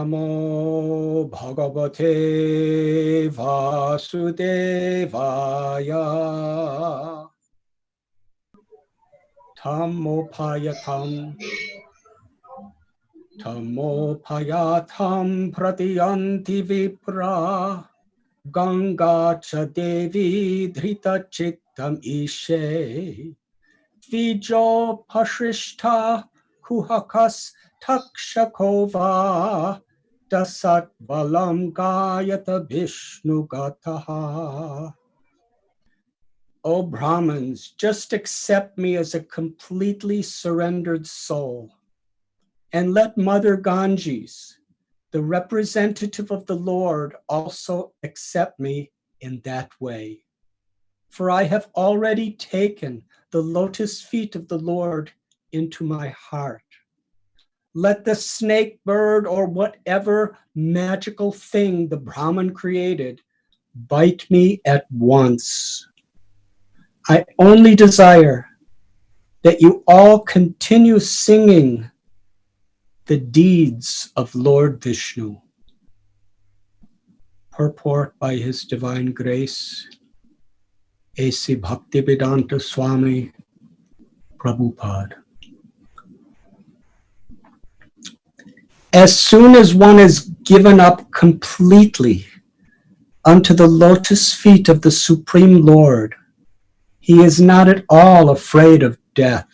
Namo Bhagavate Vasudevaya Tamopayatam Pratiyanti Vipra Ganga Cha Devi Dhrita Chittam Ishe Vijo Pashrishta Kuhakas Takshakova Dasat Balam Gayata Vishnu Gataha. O Brahmins, just accept me as a completely surrendered soul, and let Mother Ganges, the representative of the Lord, also accept me in that way. For I have already taken the lotus feet of the Lord into my heart. Let the snake bird or whatever magical thing the Brahman created bite me at once. I only desire that you all continue singing the deeds of Lord Vishnu. Purport by His Divine Grace, A.C. Bhaktivedanta Swami Prabhupada. As soon as one is given up completely unto the lotus feet of the Supreme Lord, he is not at all afraid of death.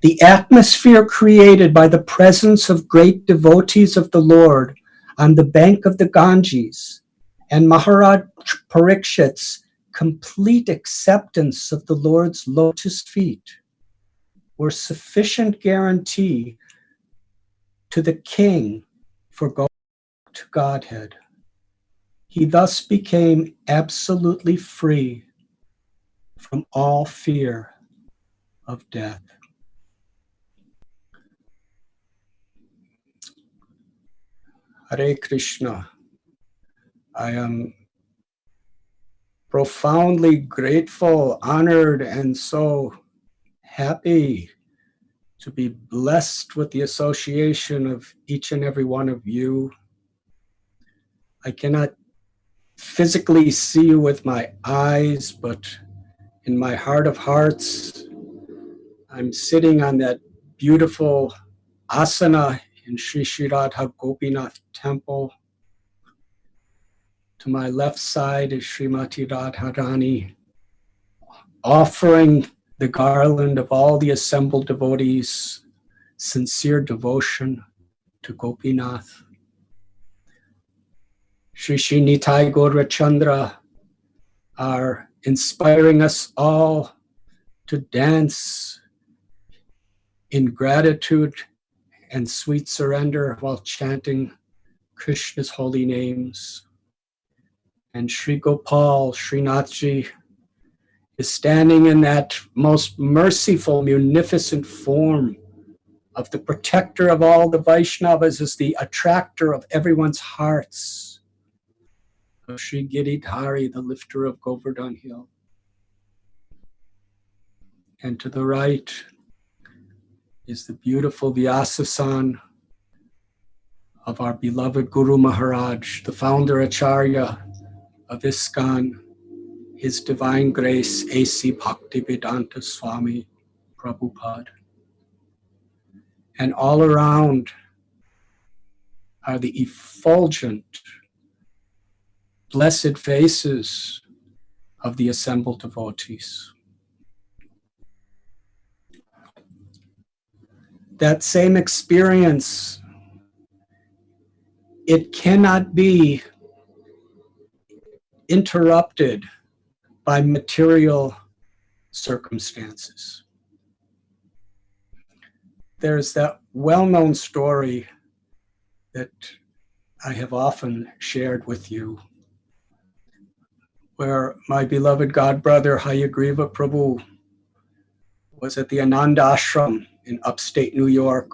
The atmosphere created by the presence of great devotees of the Lord on the bank of the Ganges and Maharaj Parikshit's complete acceptance of the Lord's lotus feet were sufficient guarantee to the king for going to Godhead. He thus became absolutely free from all fear of death. Hare Krishna. I am profoundly grateful, honored, and so happy to be blessed with the association of each and every one of you. I cannot physically see you with my eyes, but in my heart of hearts, I'm sitting on that beautiful asana in Sri Sri Radha Gopinath Temple. To my left side is Srimati Radharani, offering the garland of all the assembled devotees, sincere devotion to Gopinath. Shri Shri Nitai Gaurachandra are inspiring us all to dance in gratitude and sweet surrender while chanting Krishna's holy names. And Sri Gopal, Srinathji, is standing in that most merciful, munificent form of the protector of all the Vaishnavas, as the attractor of everyone's hearts, of Sri Giridhari, the lifter of Govardhan Hill. And to the right is the beautiful Vyasasan of our beloved Guru Maharaj, the founder Acharya of ISKCON, His Divine Grace, A.C. Bhaktivedanta Swami Prabhupada. And all around are the effulgent, blessed faces of the assembled devotees. That same experience, it cannot be interrupted by material circumstances. There's that well-known story that I have often shared with you, where my beloved godbrother Hayagriva Prabhu was at the Ananda Ashram in upstate New York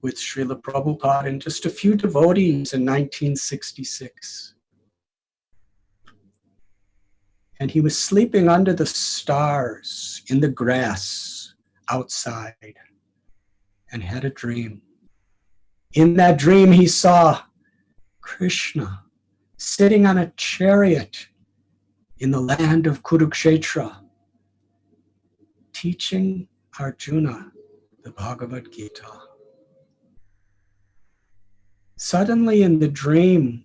with Srila Prabhupada and just a few devotees in 1966. And he was sleeping under the stars in the grass outside and had a dream. In that dream, he saw Krishna sitting on a chariot in the land of Kurukshetra, teaching Arjuna the Bhagavad Gita. Suddenly in the dream,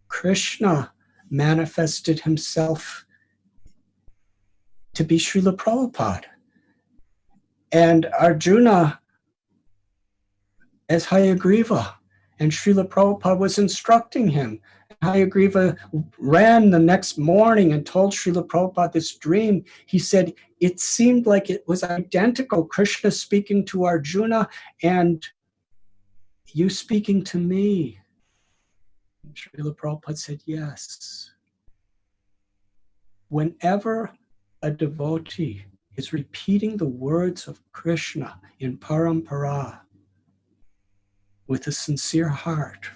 Krishna manifested himself to be Srila Prabhupada. And Arjuna as Hayagriva. And Srila Prabhupada was instructing him. Hayagriva ran the next morning and told Srila Prabhupada this dream. He said, it seemed like it was identical. Krishna speaking to Arjuna and you speaking to me. And Srila Prabhupada said, yes. Whenever a devotee is repeating the words of Krishna in parampara with a sincere heart,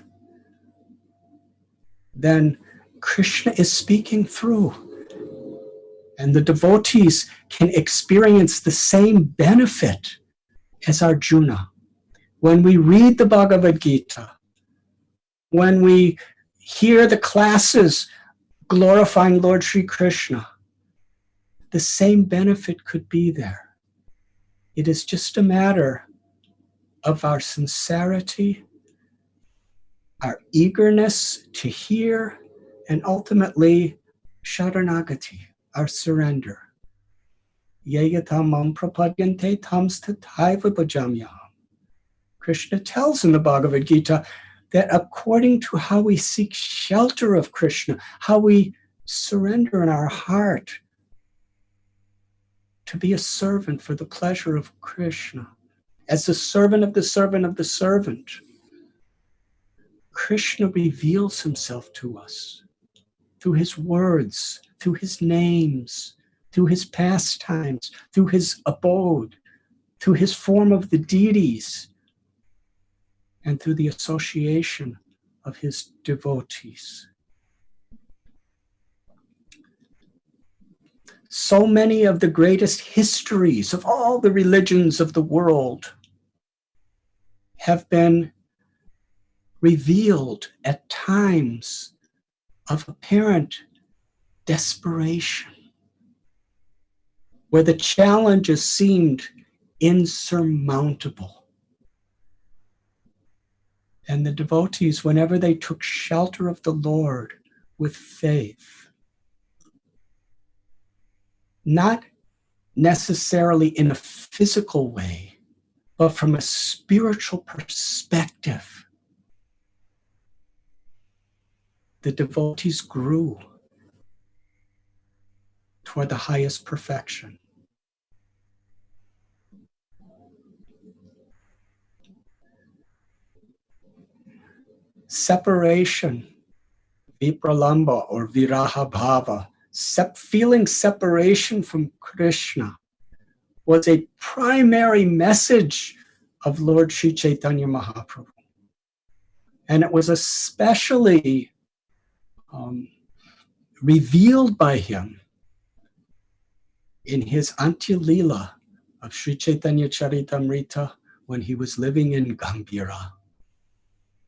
then Krishna is speaking through. And the devotees can experience the same benefit as Arjuna. When we read the Bhagavad Gita, when we hear the classes glorifying Lord Sri Krishna, the same benefit could be there. It is just a matter of our sincerity, our eagerness to hear, and ultimately sharanagati, our surrender. Yeyatamam prapadyante tamstataiva bhajamyaham. Krishna tells in the Bhagavad Gita that according to how we seek shelter of Krishna, how we surrender in our heart to be a servant for the pleasure of Krishna, as the servant of the servant of the servant, Krishna reveals himself to us through his words, through his names, through his pastimes, through his abode, through his form of the deities, and through the association of his devotees. So many of the greatest histories of all the religions of the world have been revealed at times of apparent desperation, where the challenges seemed insurmountable. And the devotees, whenever they took shelter of the Lord with faith, not necessarily in a physical way, but from a spiritual perspective, the devotees grew toward the highest perfection. Separation, vipralamba or viraha bhava, feeling separation from Krishna, was a primary message of Lord Sri Chaitanya Mahaprabhu. And it was especially revealed by him in his Antya-lila of Sri Chaitanya Charitamrita when he was living in Gambhira.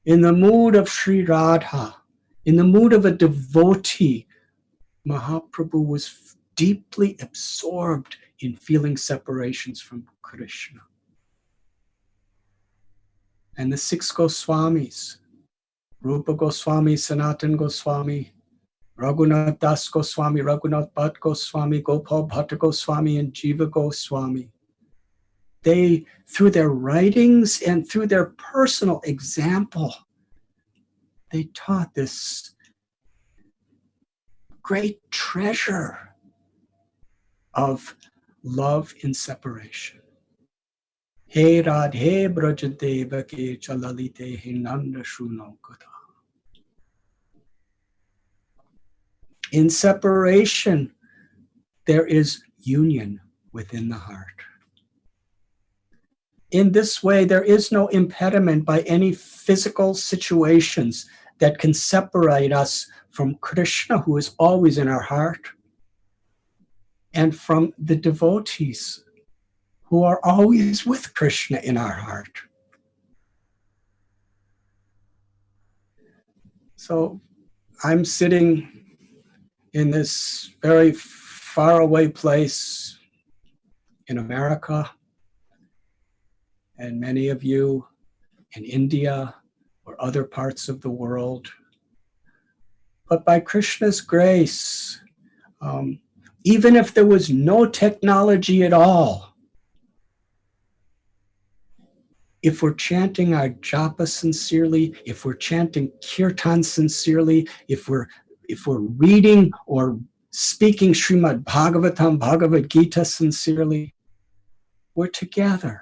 In the mood of Sri Radha, in the mood of a devotee, Mahaprabhu was deeply absorbed in feeling separations from Krishna. And the 6 Goswamis, Rupa Goswami, Sanatan Goswami, Raghunath Das Goswami, Raghunath Bhatt Goswami, Gopal Bhatta Goswami, and Jiva Goswami, they, through their writings and through their personal example, they taught this great treasure of love in separation. He Radhe Brajate Vake Chalalite Hinanda Shuno Kata. In separation, there is union within the heart. In this way, there is no impediment by any physical situations that can separate us from Krishna, who is always in our heart, and from the devotees who are always with Krishna in our heart. So I'm sitting in this very faraway place in America, and many of you in India or other parts of the world. But by Krishna's grace, even if there was no technology at all, if we're chanting our japa sincerely, if we're chanting kirtan sincerely, if we're reading or speaking Srimad Bhagavatam, Bhagavad Gita sincerely, we're together.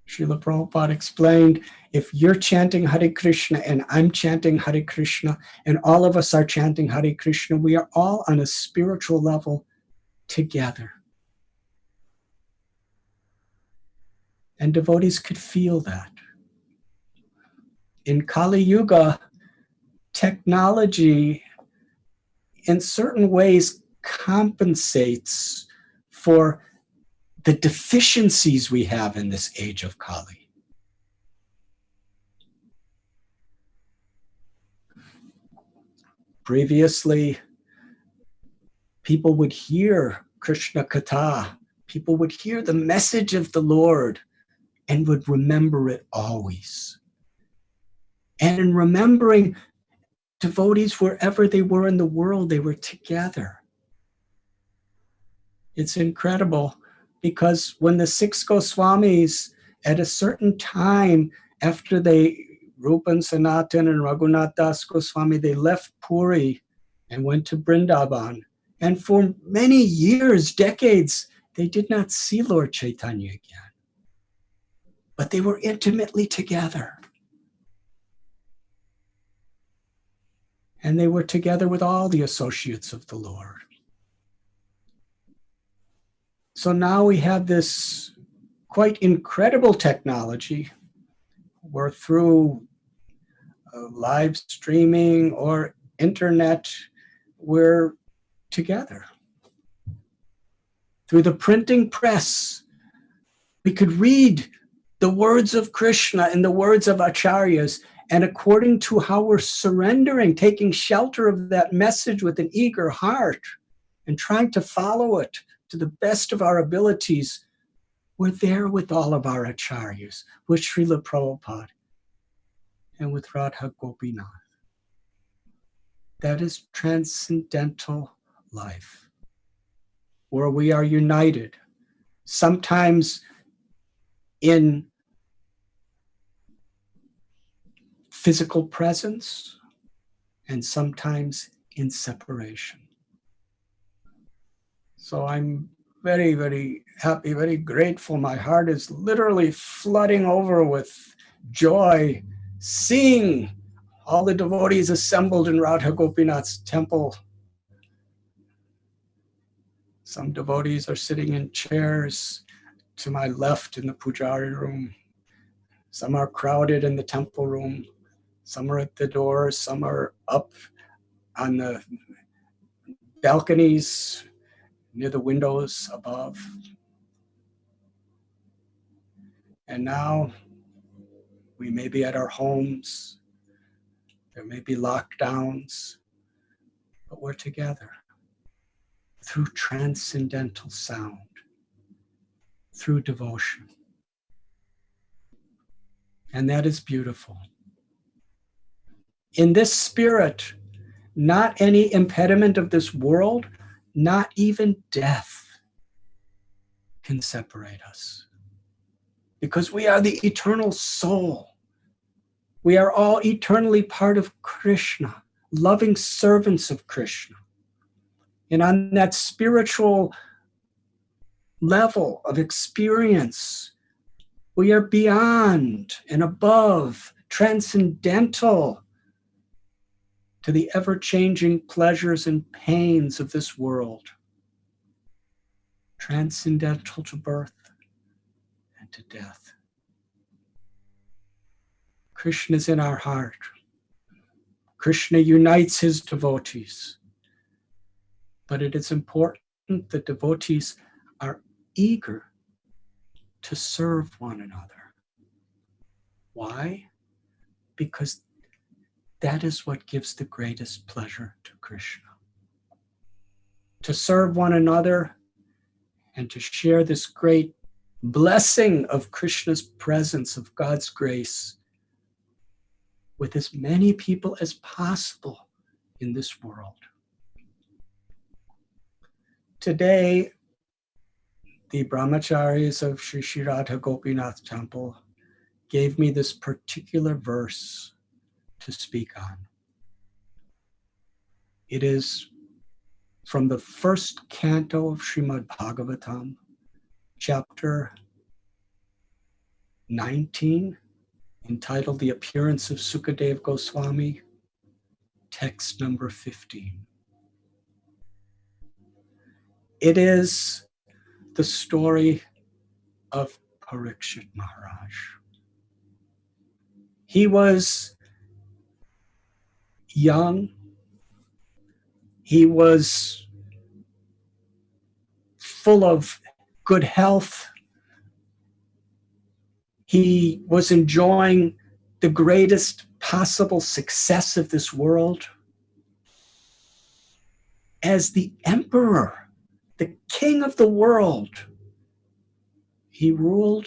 Srila Prabhupada explained, if you're chanting Hare Krishna and I'm chanting Hare Krishna and all of us are chanting Hare Krishna, we are all on a spiritual level together. And devotees could feel that. In Kali Yuga, technology in certain ways compensates for the deficiencies we have in this age of Kali. Previously, people would hear Krishna Katha, people would hear the message of the Lord and would remember it always. And in remembering devotees wherever they were in the world, they were together. It's incredible because when the six Goswamis at a certain time after Rupan, Sanatan, and Raghunath Das Goswami, they left Puri and went to Vrindavan. And for many years, decades, they did not see Lord Chaitanya again. But they were intimately together. And they were together with all the associates of the Lord. So now we have this quite incredible technology where through live streaming or internet, we're together. Through the printing press, we could read the words of Krishna and the words of Acharyas, and according to how we're surrendering, taking shelter of that message with an eager heart and trying to follow it to the best of our abilities, we're there with all of our Acharyas, with Srila Prabhupada and with Radha Gopinath. That is transcendental life, where we are united, sometimes in physical presence and sometimes in separation. So I'm very, very happy, very grateful. My heart is literally flooding over with joy, seeing all the devotees assembled in Radha Gopinath's temple. Some devotees are sitting in chairs to my left in the pujari room. Some are crowded in the temple room. Some are at the doors. Some are up on the balconies near the windows above. And now we may be at our homes. There may be lockdowns, but we're together through transcendental sound, through devotion. And that is beautiful. In this spirit, not any impediment of this world, not even death can separate us. Because we are the eternal soul. We are all eternally part of Krishna, loving servants of Krishna. And on that spiritual level of experience, we are beyond and above, transcendental to the ever-changing pleasures and pains of this world, transcendental to birth and to death. Krishna is in our heart. Krishna unites his devotees. But it is important that devotees are eager to serve one another. Why? Because That is what gives the greatest pleasure to Krishna. To serve one another and to share this great blessing of Krishna's presence, of God's grace, with as many people as possible in this world. Today, the brahmacharis of Sri Sri Radha Gopinath Temple gave me this particular verse to speak on. It is from the first canto of Srimad Bhagavatam, chapter 19, entitled The Appearance of Sukadev Goswami, text number 15. It is the story of Parikshit Maharaj. He was young. He was full of good health. He was enjoying the greatest possible success of this world. As the emperor, the king of the world, he ruled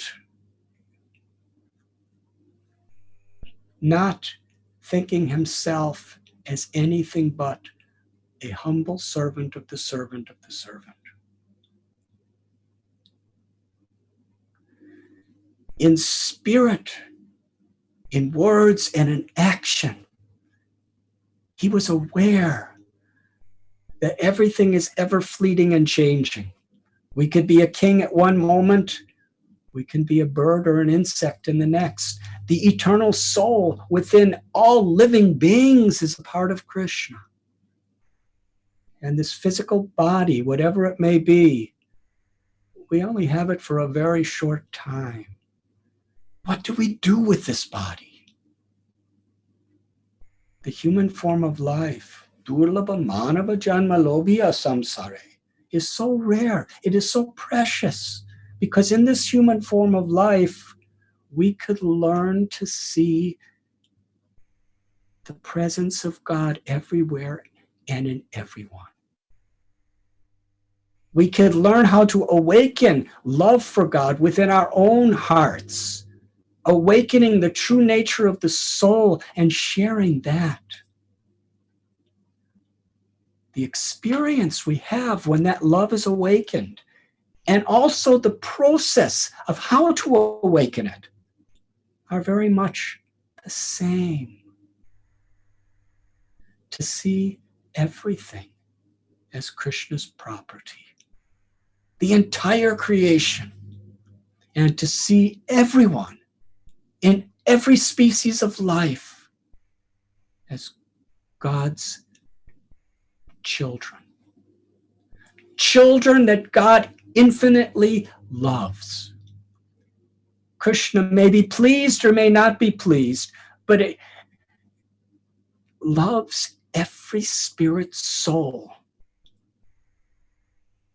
not thinking himself as anything but a humble servant of the servant of the servant. In spirit, in words, and in action, he was aware that everything is ever fleeting and changing. We could be a king at one moment, we can be a bird or an insect in the next. The eternal soul within all living beings is a part of Krishna. And this physical body, whatever it may be, we only have it for a very short time. What do we do with this body? The human form of life, durlabha manava janma lobhya samsare, is so rare. It is so precious because in this human form of life, we could learn to see the presence of God everywhere and in everyone. We could learn how to awaken love for God within our own hearts, awakening the true nature of the soul and sharing that. The experience we have when that love is awakened, and also the process of how to awaken it, are very much the same. To see everything as Krishna's property, the entire creation, and to see everyone in every species of life as God's children. Children that God infinitely loves. Krishna may be pleased or may not be pleased, but it loves every spirit soul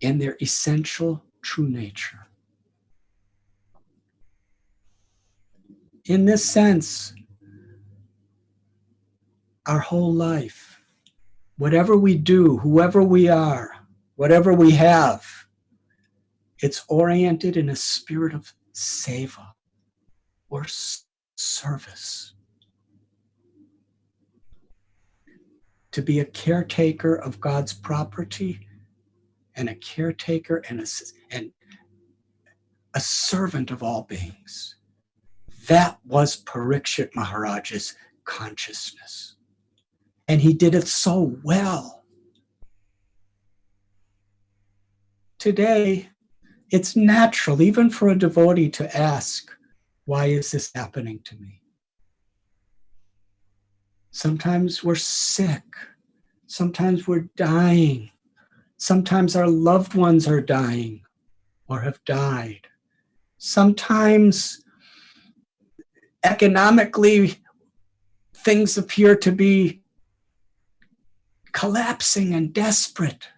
in their essential true nature. In this sense, our whole life, whatever we do, whoever we are, whatever we have, it's oriented in a spirit of seva or service. To be a caretaker of God's property and a caretaker and a servant of all beings. That was Parikshit Maharaj's consciousness. And he did it so well. Today, it's natural, even for a devotee, to ask, why is this happening to me? Sometimes we're sick. Sometimes we're dying. Sometimes our loved ones are dying or have died. Sometimes economically, things appear to be collapsing and desperate.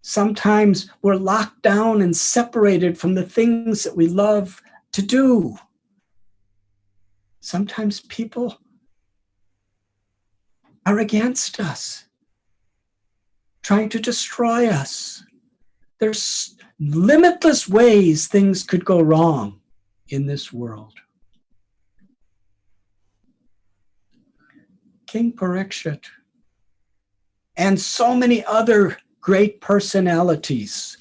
Sometimes we're locked down and separated from the things that we love to do. Sometimes people are against us, trying to destroy us. There's limitless ways things could go wrong in this world. King Parikshit and so many other great personalities,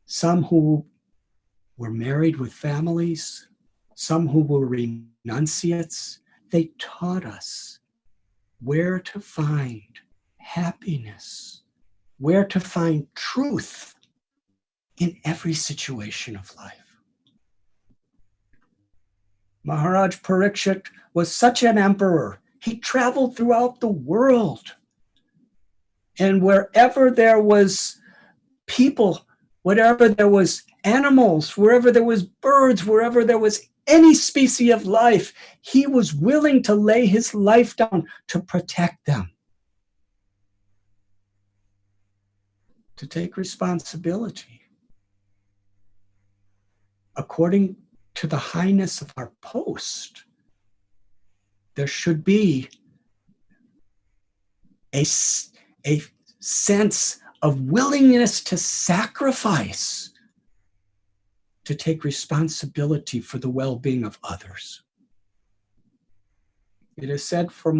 some who were married with families, some who were renunciates, they taught us where to find happiness, where to find truth in every situation of life. Maharaj Parikshit was such an emperor. He traveled throughout the world. And wherever there was people, wherever there was animals, wherever there was birds, wherever there was any species of life, he was willing to lay his life down to protect them, to take responsibility. According to the highness of our post, there should be a sense of willingness to sacrifice, to take responsibility for the well-being of others. It is said for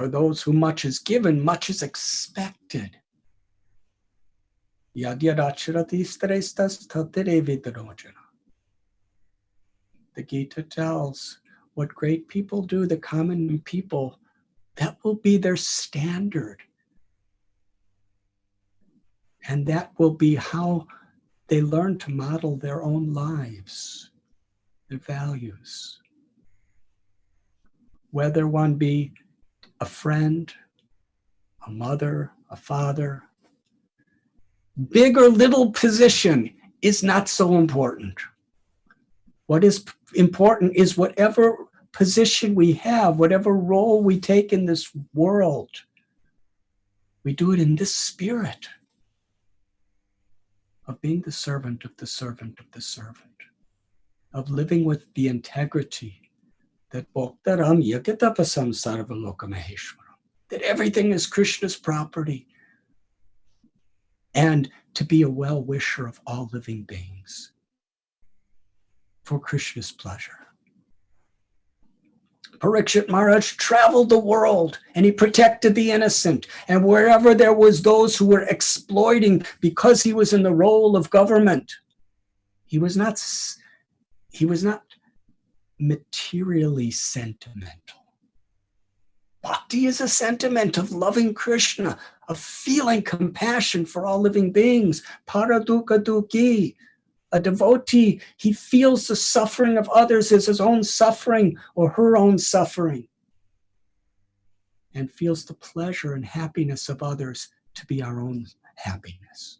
those who much is given, much is expected. The Gita tells what great people do, the common people, that will be their standard. And that will be how they learn to model their own lives, their values. Whether one be a friend, a mother, a father, big or little position is not so important. What is important is whatever position we have, whatever role we take in this world, we do it in this spirit of being the servant of the servant of the servant, of living with the integrity that Bhoktaram Yakitapasam Sarvaloka Maheshwaram, that everything is Krishna's property, and to be a well-wisher of all living beings for Krishna's pleasure. Parikshit Maharaj traveled the world and he protected the innocent. And wherever there was those who were exploiting because he was in the role of government, he was not materially sentimental. Bhakti is a sentiment of loving Krishna, of feeling compassion for all living beings. Paraduka duki. A devotee, he feels the suffering of others as his own suffering or her own suffering, and feels the pleasure and happiness of others to be our own happiness.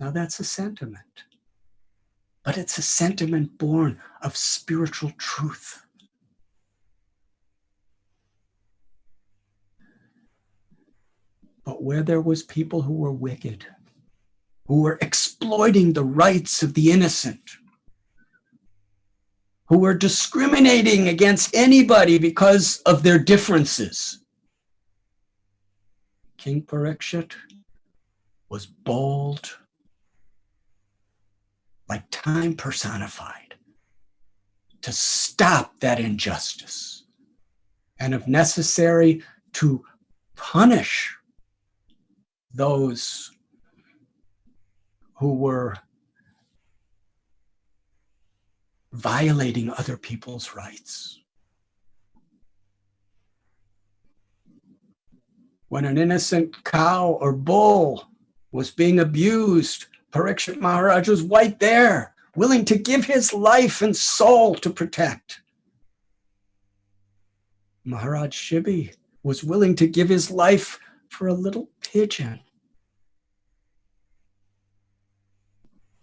Now that's a sentiment, but it's a sentiment born of spiritual truth. But where there was people who were wicked, who were exploiting the rights of the innocent, who were discriminating against anybody because of their differences, King Parikshit was bold, like time personified, to stop that injustice, and if necessary, to punish those who were violating other people's rights. When an innocent cow or bull was being abused, Parikshit Maharaj was right there, willing to give his life and soul to protect. Maharaj Shibi was willing to give his life for a little pigeon.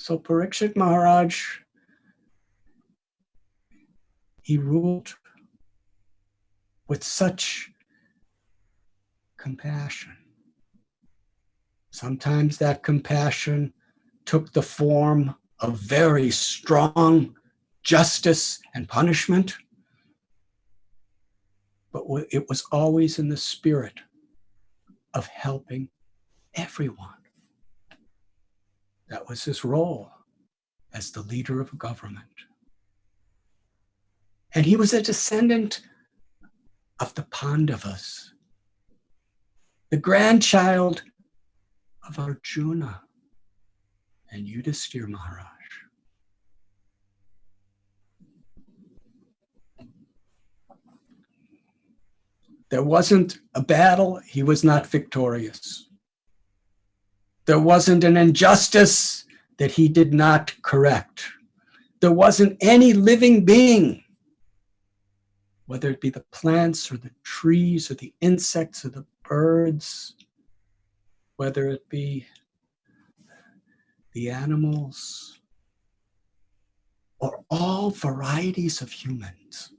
So Parikshit Maharaj, he ruled with such compassion. Sometimes that compassion took the form of very strong justice and punishment. but it was always in the spirit of helping everyone. That was his role as the leader of a government. And he was a descendant of the Pandavas, the grandchild of Arjuna and Yudhishthira Maharaj. There wasn't a battle he was not victorious. There wasn't an injustice that he did not correct. There wasn't any living being, whether it be the plants or the trees or the insects or the birds, whether it be the animals or all varieties of humans.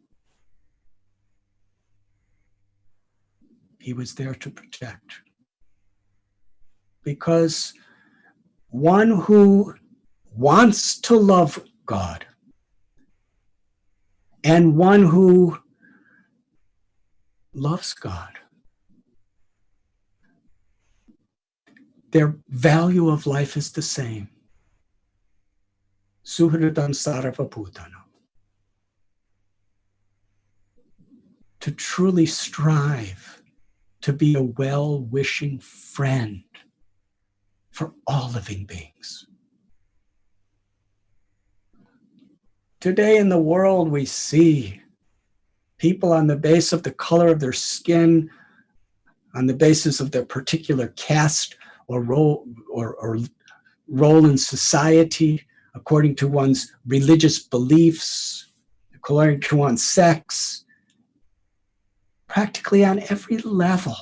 He was there to protect. Because one who wants to love God and one who loves God, their value of life is the same. Suhridam sarvabhutanam. To truly strive to be a well-wishing friend for all living beings. Today in the world, we see people on the basis of the color of their skin, on the basis of their particular caste or role in society, according to one's religious beliefs, according to one's sex, practically on every level.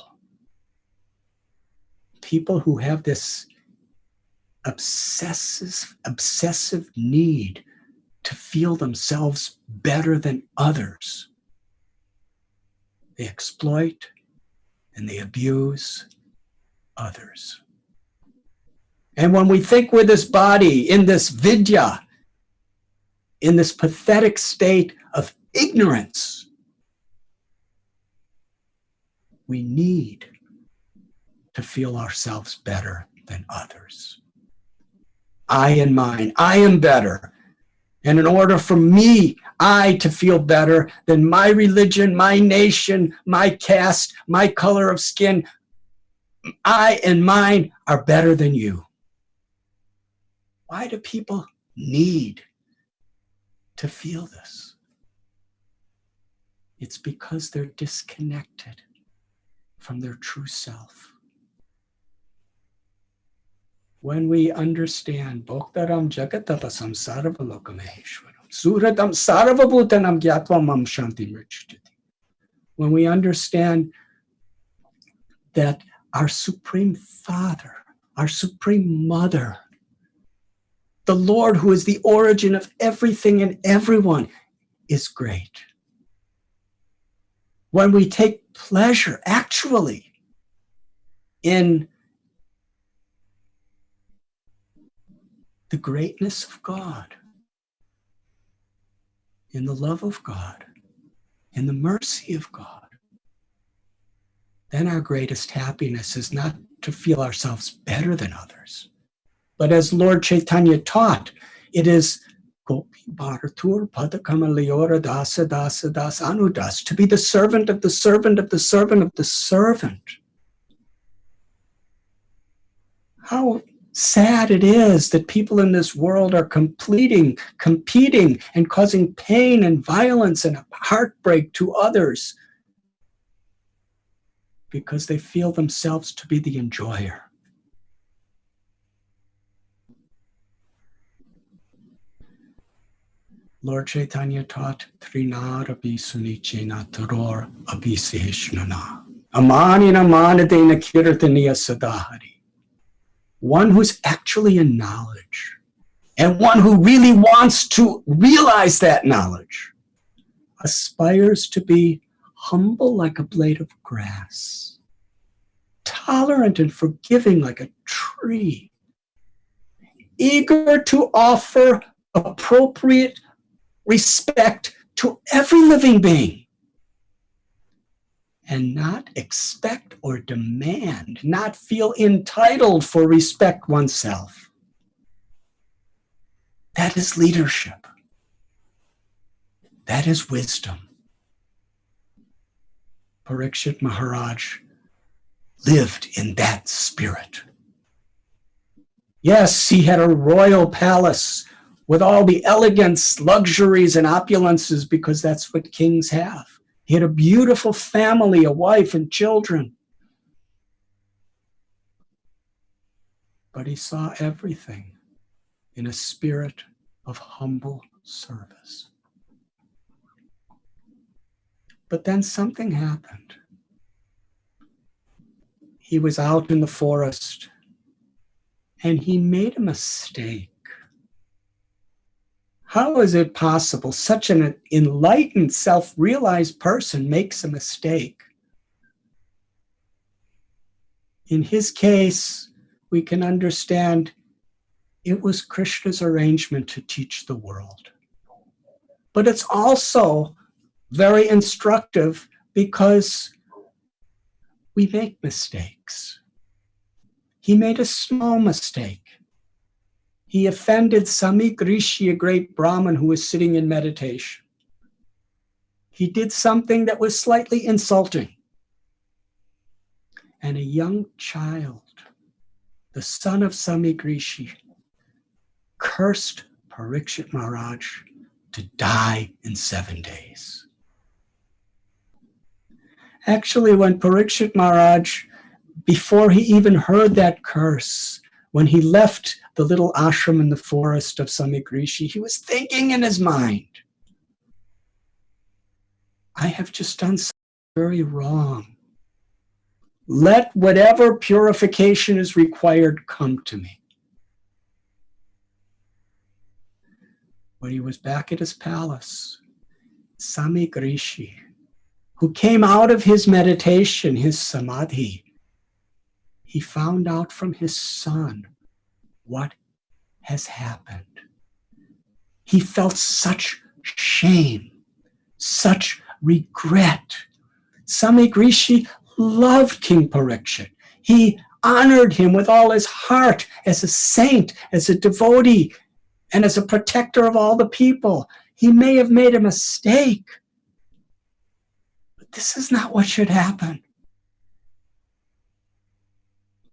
People who have this obsessive need to feel themselves better than others. They exploit and they abuse others. And when we think we're this body in this vidya, in this pathetic state of ignorance, we need to feel ourselves better than others. I and mine, I am better. And in order for me, I to feel better than my religion, my nation, my caste, my color of skin, I and mine are better than you. Why do people need to feel this? It's because they're disconnected from their true self. When we understand Bhoktaram Jagatapasam Sarvalokamaheshwaram Suhradam Sarvabhutanam Gyatva Mam Shanti Mrichati. When we understand that our Supreme Father, our Supreme Mother, the Lord who is the origin of everything and everyone, is great. When we take pleasure, actually, in the greatness of God, in the love of God, in the mercy of God, then our greatest happiness is not to feel ourselves better than others, but as Lord Chaitanya taught, it is Gopi Bharatur Padakamalayora Dasa Dasa Das Anudas, to be the servant of the servant of the servant of the servant. How sad it is that people in this world are competing, and causing pain and violence and heartbreak to others because they feel themselves to be the enjoyer. Lord Chaitanya taught Trinar Abhi Sunichena Taror Abhiseshnana Amanina Manadena Kirtaniya Sadahari. One who's actually in knowledge and one who really wants to realize that knowledge aspires to be humble like a blade of grass, tolerant and forgiving like a tree, eager to offer appropriate respect to every living being, and not expect or demand, not feel entitled for respect oneself. That is leadership. That is wisdom. Parikshit Maharaj lived in that spirit. Yes, he had a royal palace with all the elegance, luxuries, and opulences, because that's what kings have. He had a beautiful family, a wife and children. But he saw everything in a spirit of humble service. But then something happened. He was out in the forest and he made a mistake. How is it possible such an enlightened, self-realized person makes a mistake? In his case, we can understand it was Krishna's arrangement to teach the world. But it's also very instructive because we make mistakes. He made a small mistake. He offended Samik Rishi, a great Brahmin who was sitting in meditation. He did something that was slightly insulting. And a young child, the son of Samik Rishi, cursed Parikshit Maharaj to die in 7 days. Actually, when Parikshit Maharaj, before he even heard that curse, when he left the little ashram in the forest of Samik Rishi, he was thinking in his mind, I have just done something very wrong. Let whatever purification is required come to me. When he was back at his palace, Samik Rishi, who came out of his meditation, his samadhi, he found out from his son what has happened. He felt such shame, such regret. Samik Rishi loved King Parikshit. He honored him with all his heart as a saint, as a devotee, and as a protector of all the people. He may have made a mistake, but this is not what should happen.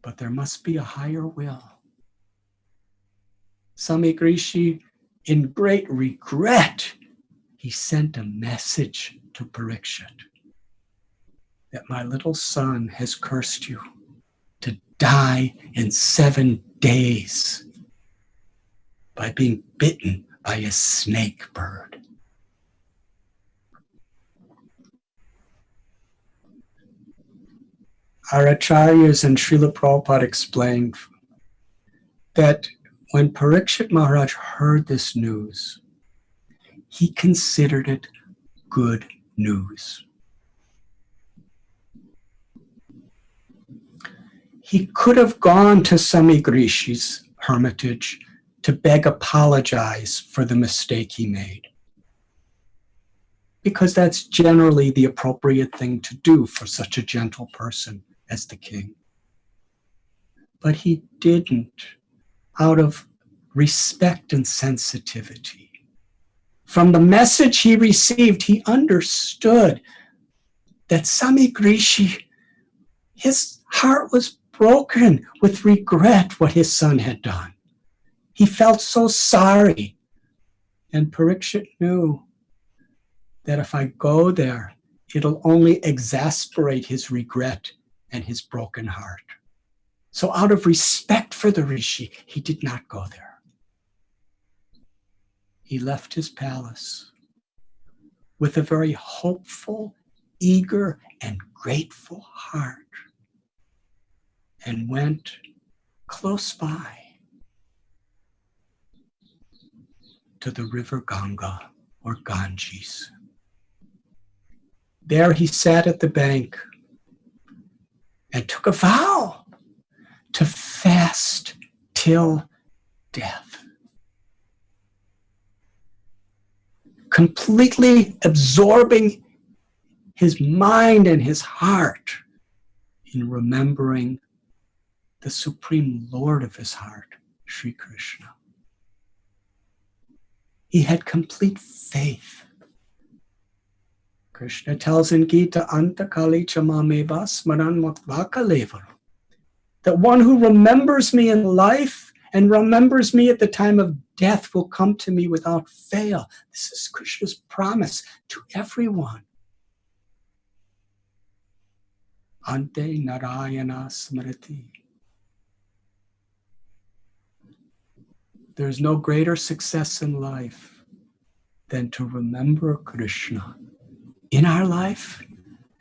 But there must be a higher will. Samik Rishi, in great regret, he sent a message to Parikshit that my little son has cursed you to die in 7 days by being bitten by a snake bird. Our acharyas and Srila Prabhupada explained that when Parikshit Maharaj heard this news, he considered it good news. He could have gone to Samik Rishi's hermitage to beg apologize for the mistake he made, because that's generally the appropriate thing to do for such a gentle person as the king. But he didn't, out of respect and sensitivity. From the message he received, he understood that Samik Rishi, his heart was broken with regret what his son had done. He felt so sorry. And Parikshit knew that if I go there, it'll only exasperate his regret and his broken heart. So out of respect for the Rishi, he did not go there. He left his palace with a very hopeful, eager, and grateful heart and went close by to the river Ganga or Ganges. There he sat at the bank and took a vow to fast till death. Completely absorbing his mind and his heart in remembering the Supreme Lord of his heart, Sri Krishna. He had complete faith. Krishna tells in Gita, Antakali chamameva smaran matvakalevaru, that one who remembers me in life and remembers me at the time of death will come to me without fail. This is Krishna's promise to everyone. Ante Narayana Smriti. There's no greater success in life than to remember Krishna in our life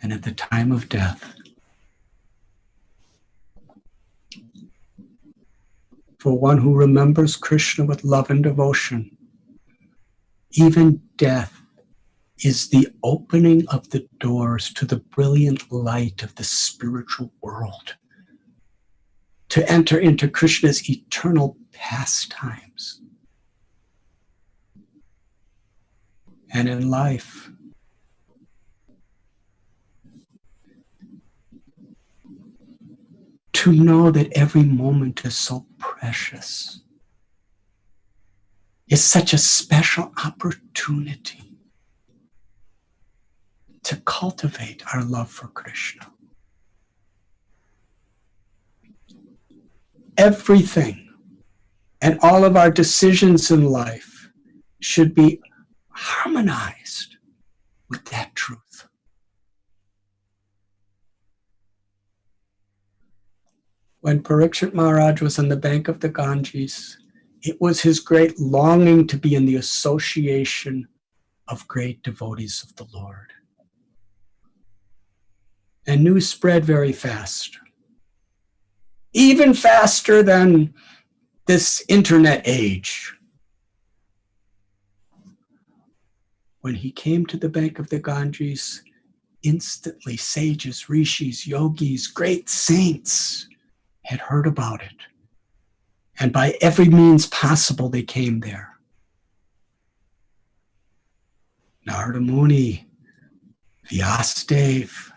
and at the time of death. For one who remembers Krishna with love and devotion, even death is the opening of the doors to the brilliant light of the spiritual world, to enter into Krishna's eternal pastimes. And in life, to know that every moment is so precious is such a special opportunity to cultivate our love for Krishna. Everything and all of our decisions in life should be harmonized with that truth. When Parikshit Maharaj was on the bank of the Ganges, it was his great longing to be in the association of great devotees of the Lord. And news spread very fast, even faster than this internet age. When he came to the bank of the Ganges, instantly sages, rishis, yogis, great saints had heard about it. And by every means possible, they came there. Narada Muni, Vyasadeva,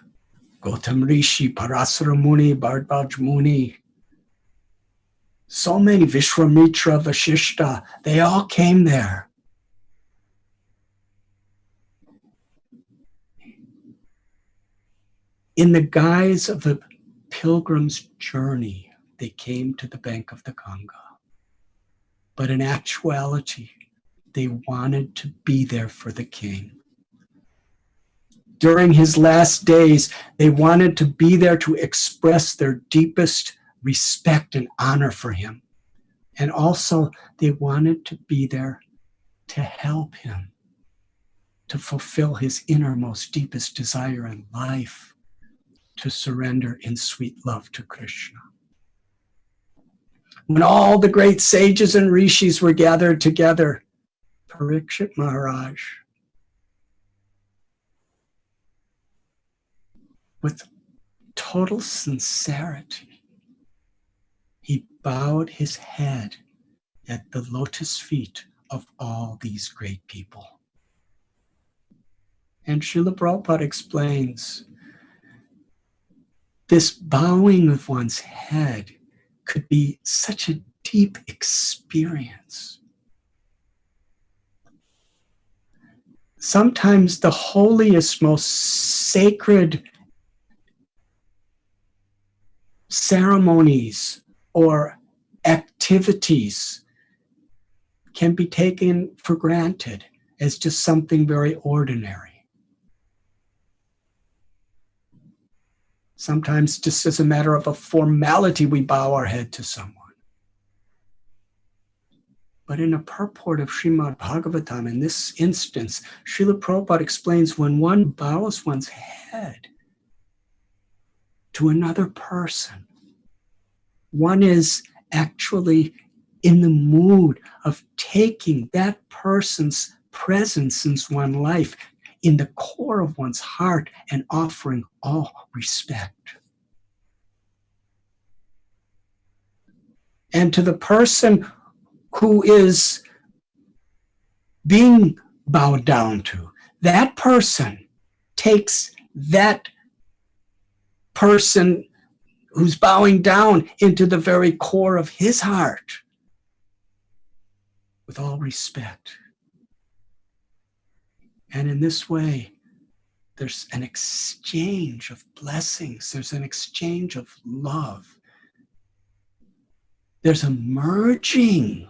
Gautam Rishi, Parasara Muni, Bharadwaj Muni, so many, Vishwamitra, Vashishta, they all came there. In the guise of a pilgrim's journey, they came to the bank of the Ganga. But in actuality, they wanted to be there for the king. During his last days, they wanted to be there to express their deepest respect and honor for him. And also, they wanted to be there to help him to fulfill his innermost, deepest desire in life, to surrender in sweet love to Krishna. When all the great sages and rishis were gathered together, Parikshit Maharaj, with total sincerity, he bowed his head at the lotus feet of all these great people. And Srila Prabhupada explains, this bowing of one's head could be such a deep experience. Sometimes the holiest, most sacred ceremonies or activities can be taken for granted as just something very ordinary. Sometimes just as a matter of a formality, we bow our head to someone. But in a purport of Srimad Bhagavatam, in this instance, Srila Prabhupada explains when one bows one's head to another person, one is actually in the mood of taking that person's presence in one's life in the core of one's heart and offering all respect. And to the person who is being bowed down to, that person takes that person who's bowing down into the very core of his heart with all respect. And in this way, there's an exchange of blessings. There's an exchange of love. There's a merging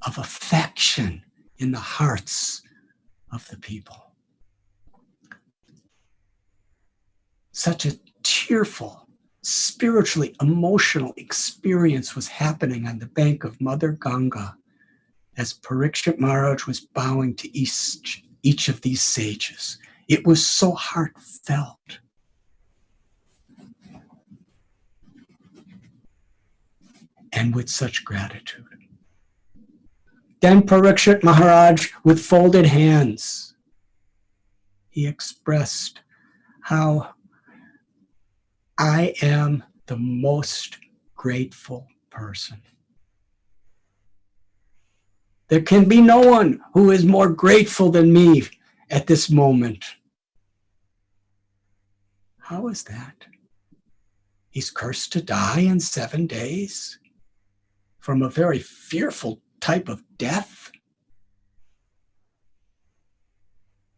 of affection in the hearts of the people. Such a tearful, spiritually emotional experience was happening on the bank of Mother Ganga as Parikshit Maharaj was bowing to each of these sages. It was so heartfelt. And with such gratitude. Then Parikshit Maharaj, with folded hands, he expressed how I am the most grateful person. There can be no one who is more grateful than me at this moment. How is that? He's cursed to die in 7 days from a very fearful type of death.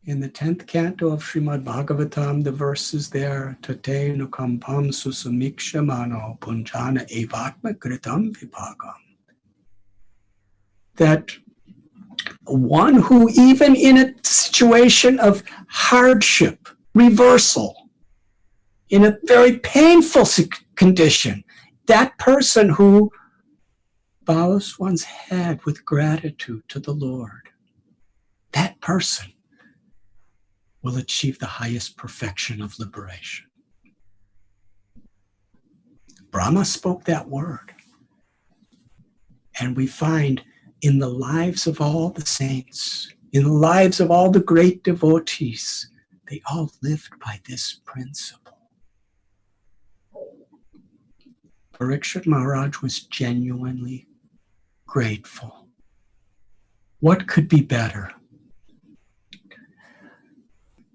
In the 10th canto of Srimad Bhagavatam, the verse is there, Tate nukampam susamikshamano punjana evatma kritam vipagam. That one who, even in a situation of hardship, reversal, in a very painful condition, that person who bows one's head with gratitude to the Lord, that person will achieve the highest perfection of liberation. Brahma spoke that word. And we find in the lives of all the saints, in the lives of all the great devotees, they all lived by this principle. Parikshit Maharaj was genuinely grateful. What could be better?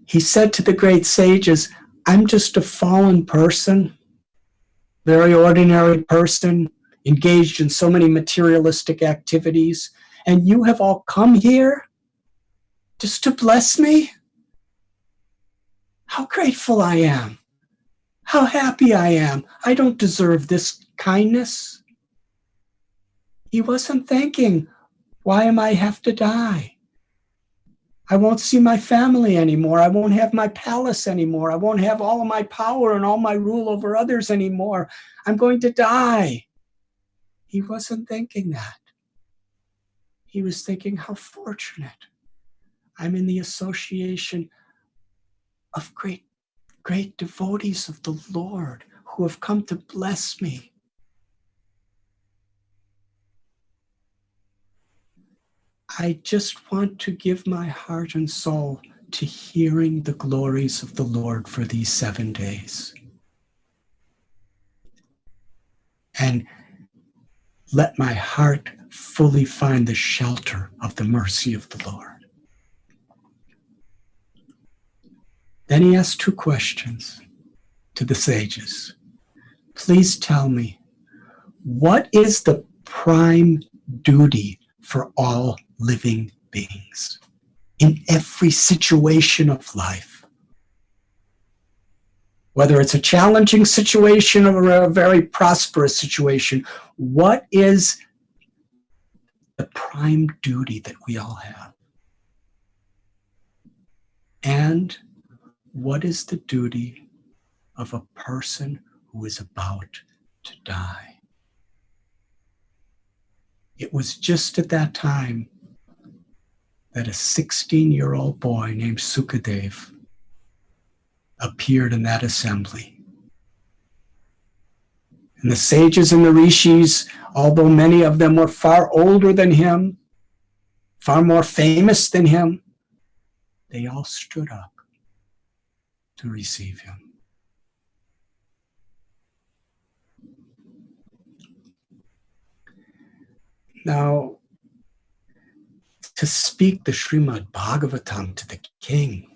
He said to the great sages, I'm just a fallen person, very ordinary person, engaged in so many materialistic activities, and you have all come here just to bless me? How grateful I am. How happy I am. I don't deserve this kindness. He wasn't thinking, why am I have to die? I won't see my family anymore. I won't have my palace anymore. I won't have all of my power and all my rule over others anymore. I'm going to die. He wasn't thinking that. He was thinking, how fortunate. I'm in the association of great devotees of the Lord who have come to bless me. I just want to give my heart and soul to hearing the glories of the Lord for these 7 days. And let my heart fully find the shelter of the mercy of the Lord. Then he asked 2 questions to the sages. Please tell me, what is the prime duty for all living beings in every situation of life? Whether it's a challenging situation or a very prosperous situation, what is the prime duty that we all have? And what is the duty of a person who is about to die? It was just at that time that a 16-year-old boy named Sukadev appeared in that assembly. And the sages and the rishis, although many of them were far older than him, far more famous than him, they all stood up to receive him. Now, to speak the Srimad Bhagavatam to the king,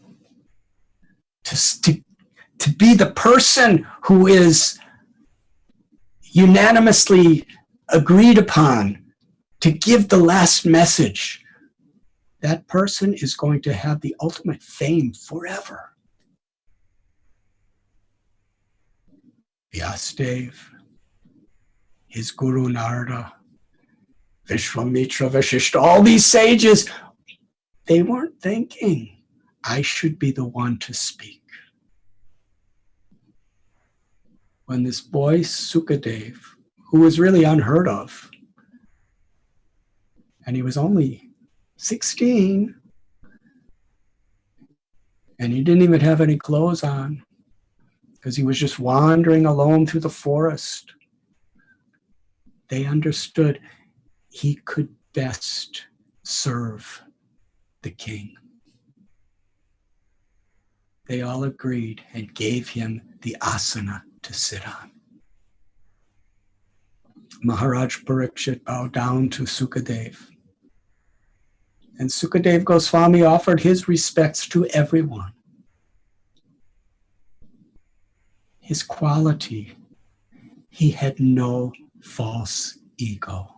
to be the person who is unanimously agreed upon to give the last message, that person is going to have the ultimate fame forever. Vyasadeva, his guru Narada, Vishwamitra, Vashishta, all these sages, they weren't thinking, I should be the one to speak. When this boy Sukadev, who was really unheard of, and he was only 16, and he didn't even have any clothes on, because he was just wandering alone through the forest. They understood he could best serve the king. They all agreed and gave him the asana to sit on. Maharaj Parikshit bowed down to Sukadev. And Sukadev Goswami offered his respects to everyone. His quality, he had no false ego.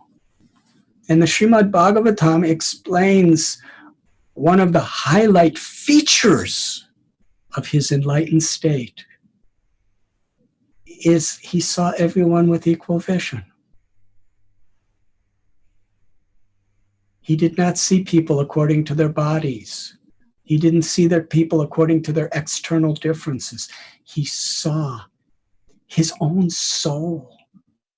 And the Srimad Bhagavatam explains one of the highlight features of his enlightened state is he saw everyone with equal vision. He did not see people according to their bodies. He didn't see their people according to their external differences. He saw his own soul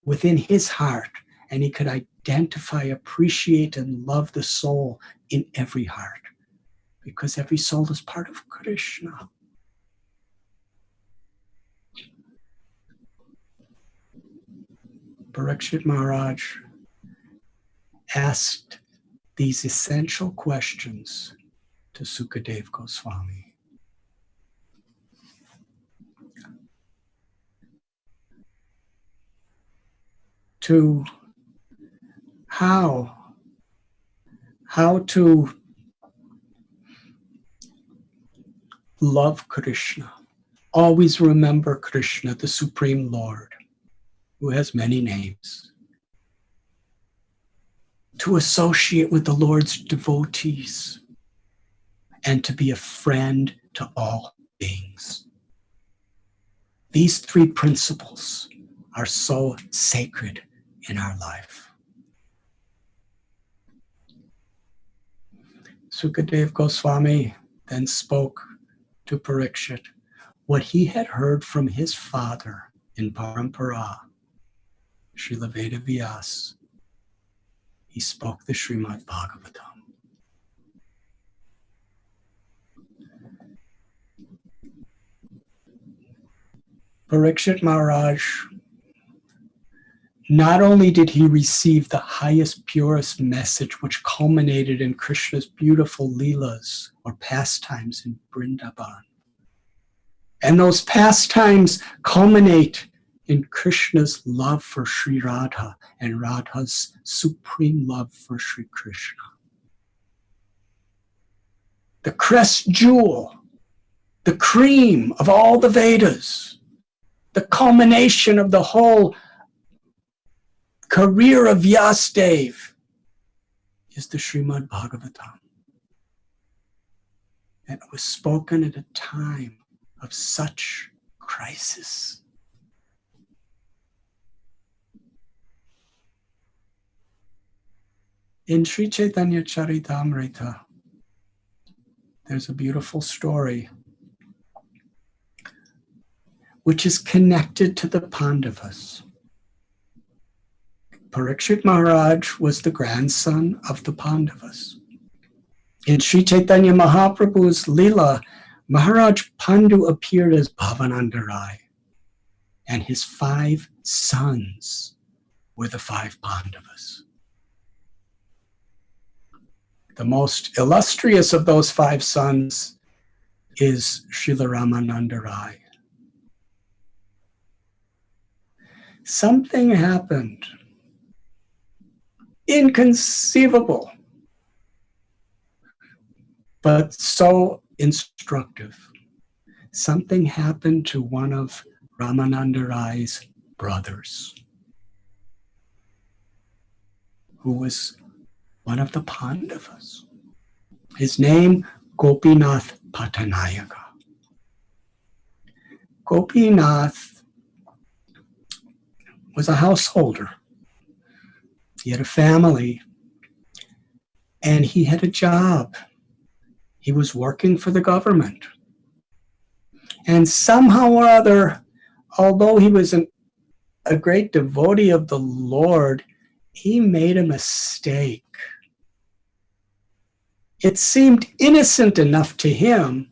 within his heart, and he could identify, appreciate, and love the soul in every heart, because every soul is part of Krishna. Parikshit Maharaj asked these essential questions to Sukadev Goswami. To how to love Krishna. Always remember Krishna, the Supreme Lord, who has many names. To associate with the Lord's devotees and to be a friend to all beings. These three principles are so sacred in our life. Sukadev Goswami then spoke to Parikshit what he had heard from his father in Parampara, Srila Veda Vyas. He spoke the Srimad Bhagavatam. Parikshit Maharaj, not only did he receive the highest, purest message which culminated in Krishna's beautiful leelas or pastimes in Vrindavan, and those pastimes culminate in Krishna's love for Sri Radha and Radha's supreme love for Sri Krishna. The crest jewel, the cream of all the Vedas, the culmination of the whole career of Vyasadeva is the Srimad Bhagavatam. And it was spoken at a time of such crisis. In Sri Chaitanya Charitamrita, there's a beautiful story which is connected to the Pandavas. Parikshit Maharaj was the grandson of the Pandavas. In Sri Chaitanya Mahaprabhu's Leela, Maharaj Pandu appeared as Bhavananda Rai, and his 5 sons were the 5 Pandavas. The most illustrious of those 5 sons is Srila Ramananda Rai. Something happened, inconceivable, but so instructive. something happened to one of Ramananda Rai's brothers, who was one of the Pandavas. His name, Gopinath Patanayaka. Gopinath was a householder. He had a family, and he had a job. He was working for the government. And somehow or other, although he was a great devotee of the Lord, he made a mistake. It seemed innocent enough to him,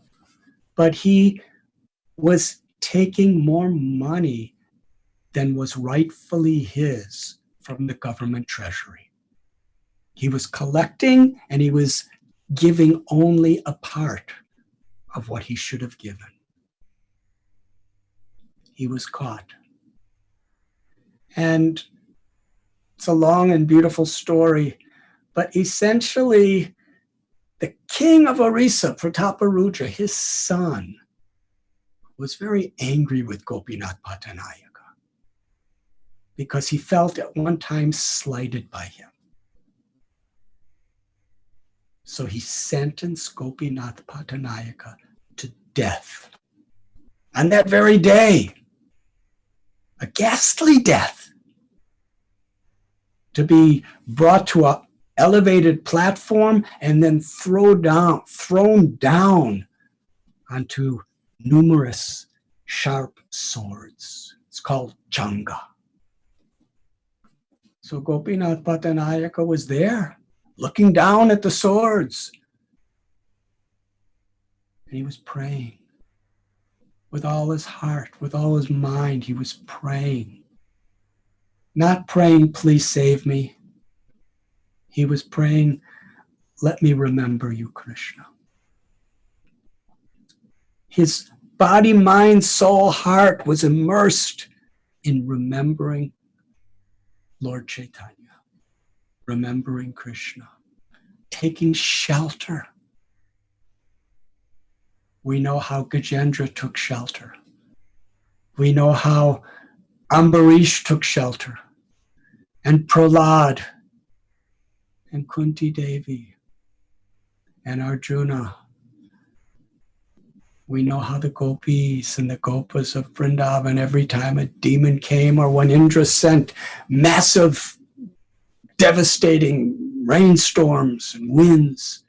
but he was taking more money than was rightfully his from the government treasury. He was collecting, and he was giving only a part of what he should have given. He was caught. And it's a long and beautiful story, but essentially, the king of Orissa, Prataparudra, his son, was very angry with Gopinath Patanayaka because he felt at one time slighted by him. So he sentenced Gopinath Patanayaka to death. On that very day, a ghastly death, to be brought to an elevated platform and then thrown down onto numerous sharp swords. It's called Changa. So Gopinath Patanayaka was there, looking down at the swords. And he was praying. With all his heart, with all his mind, he was praying. Not praying, please save me. He was praying, let me remember you, Krishna. His body, mind, soul, heart was immersed in remembering Lord Chaitanya, remembering Krishna, taking shelter. We know how Gajendra took shelter. We know how Ambarish took shelter, and Prahlad, and Kunti Devi, and Arjuna. We know how the gopis and the gopas of Vrindavan, every time a demon came or when Indra sent massive, devastating rainstorms and winds,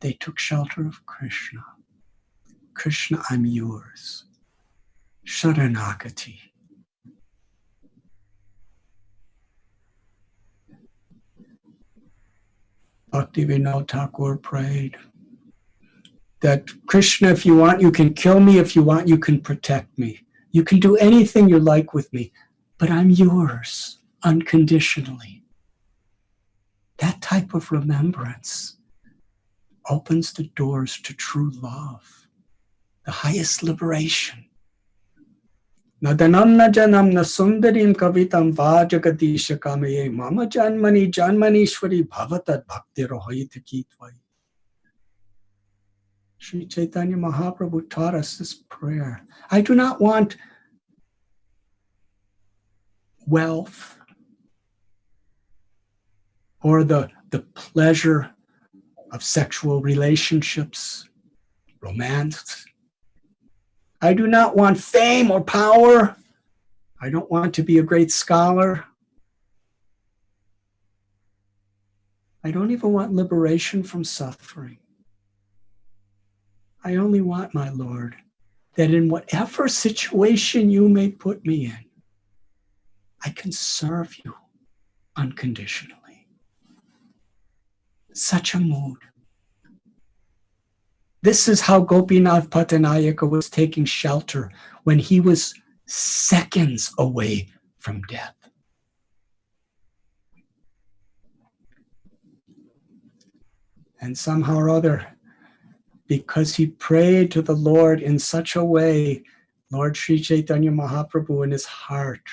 they took shelter of Krishna. Krishna, I'm yours. Sharanagati. Bhaktivinoda Thakur prayed that Krishna, if you want, you can kill me. If you want, you can protect me. You can do anything you like with me, but I'm yours unconditionally. That type of remembrance opens the doors to true love, the highest liberation. Nadanam na janam na sundarim kavitam vajagadisha kamaye mama janmani janmanishwari bhavatad bhakti rohayita kitvai. Sri Chaitanya Mahaprabhu taught us this prayer. I do not want wealth or the pleasure of sexual relationships, romance. I do not want fame or power. I don't want to be a great scholar. I don't even want liberation from suffering. I only want, my Lord, that in whatever situation you may put me in, I can serve you unconditionally. Such a mood. This is how Gopinath Patanayaka was taking shelter when he was seconds away from death. And somehow or other, because he prayed to the Lord in such a way, Lord Sri Chaitanya Mahaprabhu in his heart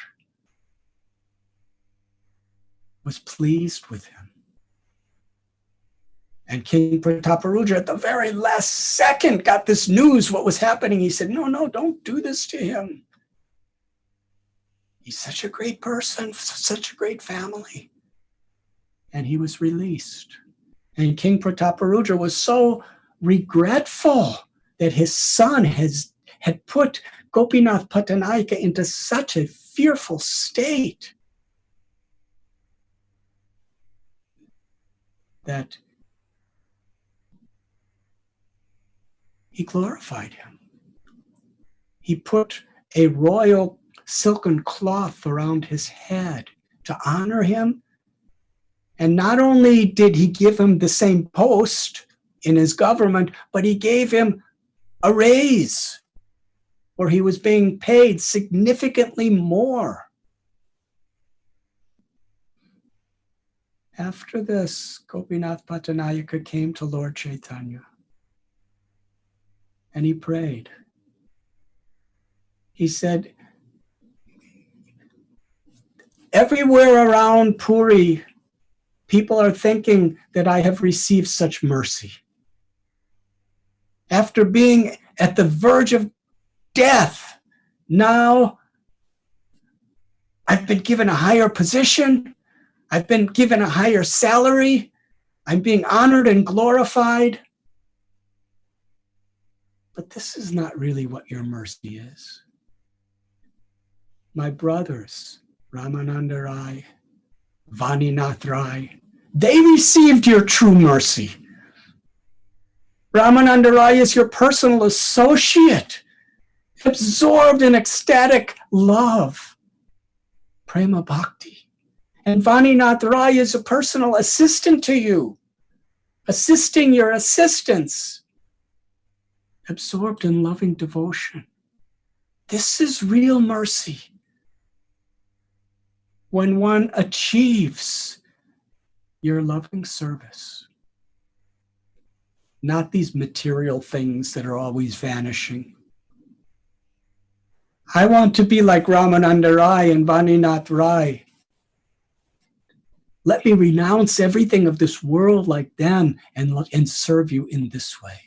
was pleased with him. And King Prataparudra at the very last second got this news what was happening. He said, no, don't do this to him. He's such a great person, such a great family. And he was released. And King Prataparudra was so regretful that his son had put Gopinath Pattanayaka into such a fearful state that he glorified him. He put a royal silken cloth around his head to honor him. And not only did he give him the same post in his government, but he gave him a raise where he was being paid significantly more. After this, Gopinath Pattanayaka came to Lord Chaitanya and he prayed. He said, everywhere around Puri, people are thinking that I have received such mercy. After being at the verge of death, now I've been given a higher position. I've been given a higher salary. I'm being honored and glorified. But this is not really what your mercy is. My brothers, Ramananda Rai, Vaninath Rai, they received your true mercy. Ramananda Rai is your personal associate, absorbed in ecstatic love, prema bhakti. And Vaninath Rai is a personal assistant to you, assisting your assistants, absorbed in loving devotion. This is real mercy. When one achieves your loving service, not these material things that are always vanishing. I want to be like Ramananda Rai and Vaninath Rai. Let me renounce everything of this world like them and serve you in this way.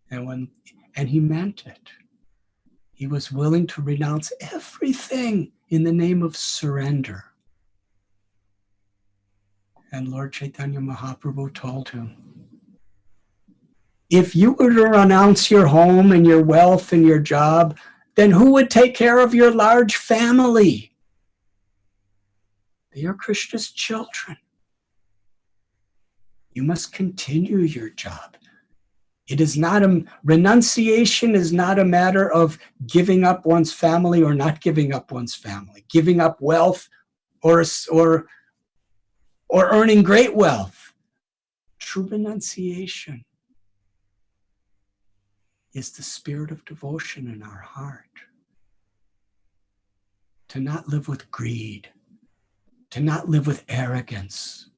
And he meant it. He was willing to renounce everything in the name of surrender. And Lord Chaitanya Mahaprabhu told him, if you were to renounce your home and your wealth and your job, then who would take care of your large family? They are Krishna's children. You must continue your job. It is not renunciation is not a matter of giving up one's family or not giving up one's family, giving up wealth or earning great wealth. True renunciation is the spirit of devotion in our heart. To not live with greed, to not live with arrogance,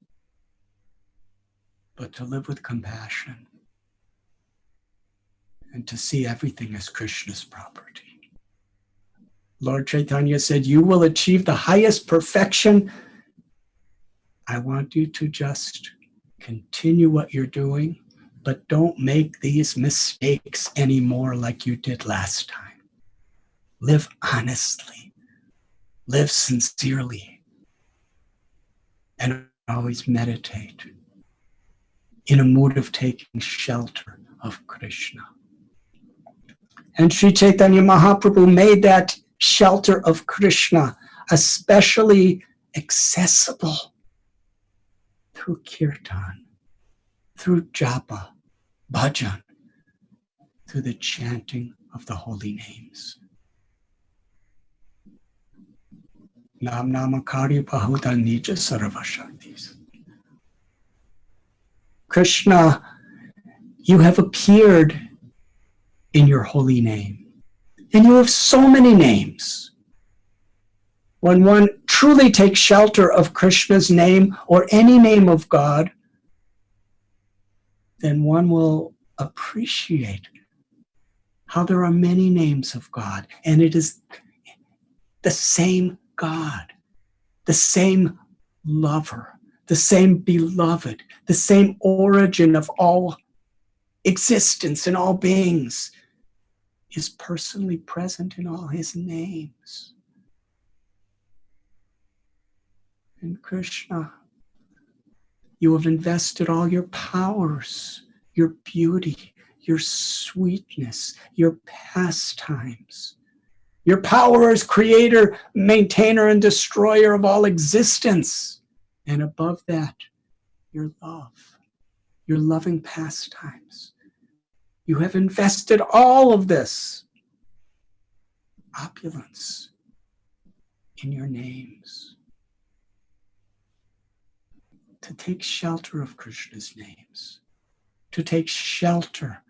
but to live with compassion and to see everything as Krishna's property. Lord Chaitanya said, you will achieve the highest perfection. I want you to just continue what you're doing, but don't make these mistakes anymore like you did last time. Live honestly, live sincerely, and always meditate in a mood of taking shelter of Krishna. And Sri Chaitanya Mahaprabhu made that shelter of Krishna especially accessible through kirtan, through japa, bhajan, through the chanting of the holy names. Nam namakari bahuta nija sarvashaktis. Krishna, you have appeared in your holy name. And you have so many names. When one truly takes shelter of Krishna's name or any name of God, then one will appreciate how there are many names of God. And it is the same God, the same lover, the same beloved, the same origin of all existence and all beings, is personally present in all his names. And Krishna, you have invested all your powers, your beauty, your sweetness, your pastimes, your power as creator, maintainer, and destroyer of all existence. And above that, your love, your loving pastimes. You have invested all of this opulence in your names. To take shelter of Krishna's names, to take shelter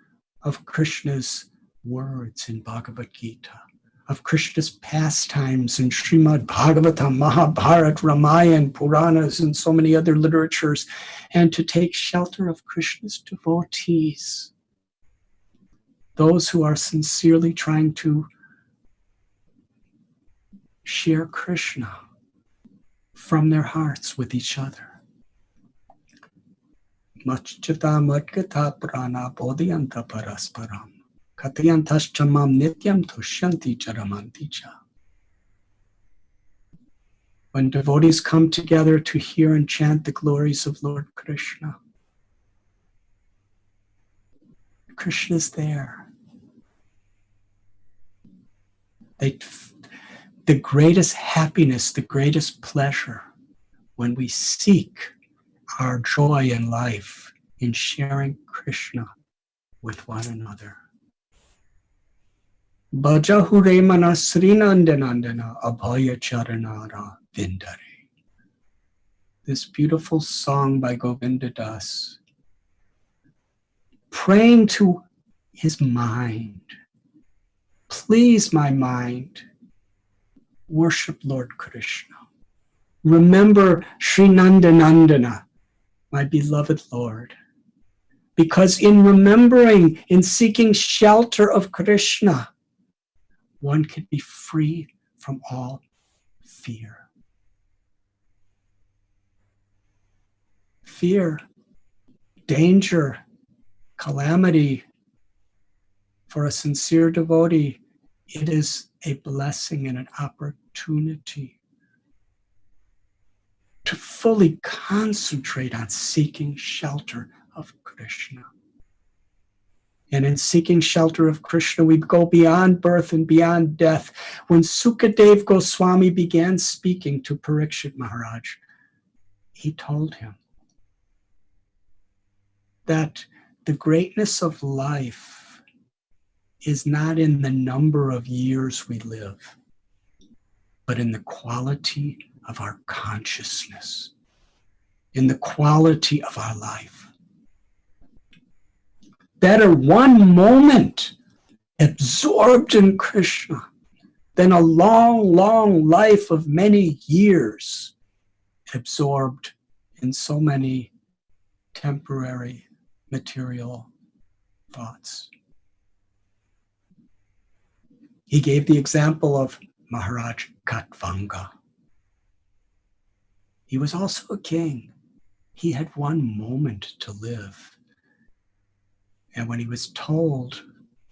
of Krishna's words in Bhagavad Gita, of Krishna's pastimes in Srimad Bhagavatam, Mahabharata, Ramayana, Puranas, and so many other literatures, and to take shelter of Krishna's devotees, those who are sincerely trying to share Krishna from their hearts with each other. Machchata madgata prana bodhyanta parasparam katyantaschamam nityam tushyanti charamanti cha. When devotees come together to hear and chant the glories of Lord Krishna, Krishna's there. The greatest happiness, the greatest pleasure, when we seek our joy in life in sharing Krishna with one another. Bhaja hure mana srinandanandana abhaya charanara vindare. This beautiful song by Govinda Das, praying to his mind. Please, my mind, worship Lord Krishna. Remember Sri Nandanandana, my beloved Lord. Because in remembering, in seeking shelter of Krishna, one can be free from all fear. Fear, danger, calamity. For a sincere devotee, it is a blessing and an opportunity to fully concentrate on seeking shelter of Krishna. And in seeking shelter of Krishna, we go beyond birth and beyond death. When Sukadev Goswami began speaking to Parikshit Maharaj, he told him that the greatness of life is not in the number of years we live, but in the quality of our consciousness, in the quality of our life. Better one moment absorbed in Krishna than a long, long life of many years absorbed in so many temporary material thoughts. He gave the example of Maharaj Katvanga. He was also a king. He had one moment to live. And when he was told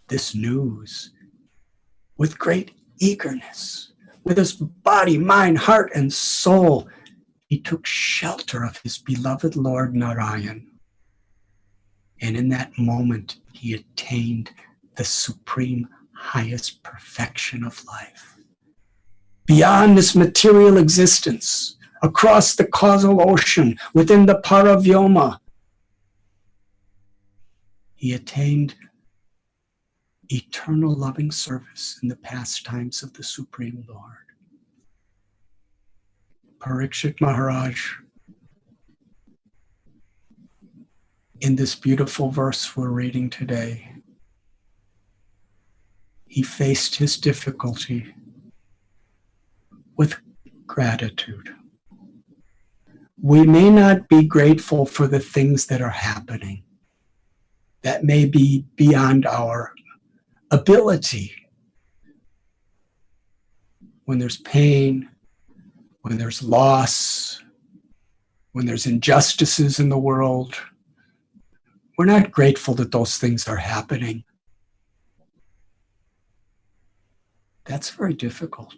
this news, with great eagerness, with his body, mind, heart, and soul, he took shelter of his beloved Lord Narayan. And in that moment, he attained the supreme, highest perfection of life. Beyond this material existence, across the causal ocean, within the Paravyoma, he attained eternal loving service in the pastimes of the Supreme Lord. Parikshit Maharaj, in this beautiful verse we're reading today, he faced his difficulty with gratitude. We may not be grateful for the things that are happening. That may be beyond our ability. When there's pain, when there's loss, when there's injustices in the world, we're not grateful that those things are happening. That's very difficult.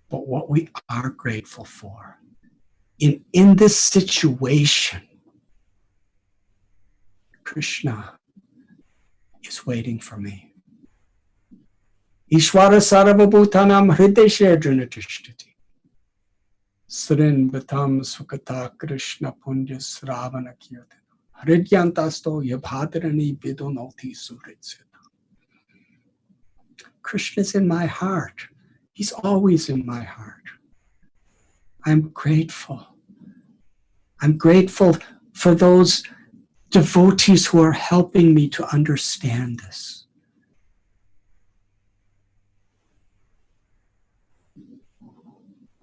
But what we are grateful for, in this situation, Krishna is waiting for me. Ishvara sarvabhutanam hrideshe drinatishtiti. Srin vatam sukata Krishna punya sravana kirtan. Hridyantasto yabhadrani vidonoti suritsita. Krishna's in my heart. He's always in my heart. I'm grateful. I'm grateful for those devotees who are helping me to understand this.